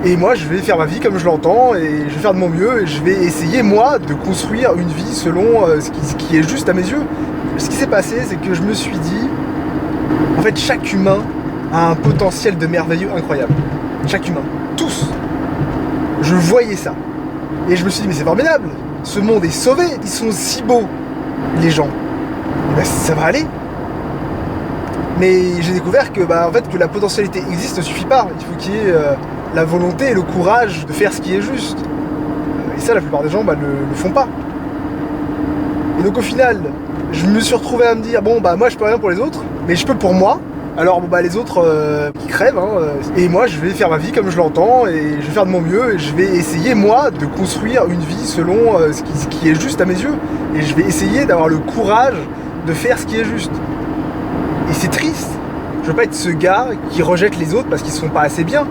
Et moi, je vais faire ma vie comme je l'entends, et je vais faire de mon mieux, et je vais essayer, moi, de construire une vie selon ce qui est juste à mes yeux. Ce qui s'est passé, c'est que je me suis dit, en fait, chaque humain a un potentiel de merveilleux incroyable. Chaque humain. Tous. Je voyais ça. Et je me suis dit, mais c'est formidable. Ce monde est sauvé. Ils sont si beaux, les gens. Et ben, ça va aller. Mais j'ai découvert que, en fait, que la potentialité existe ne suffit pas. Il faut qu'il y ait la volonté et le courage de faire ce qui est juste. Et ça, la plupart des gens le font pas. Et donc au final, je me suis retrouvé à me dire, bon moi je peux rien pour les autres, mais je peux pour moi. Alors les autres qui crèvent, et moi je vais faire ma vie comme je l'entends, et je vais faire de mon mieux, et je vais essayer moi de construire une vie selon ce qui est juste à mes yeux. Et je vais essayer d'avoir le courage de faire ce qui est juste. Et c'est triste. Je veux pas être ce gars qui rejette les autres parce qu'ils sont pas assez bien.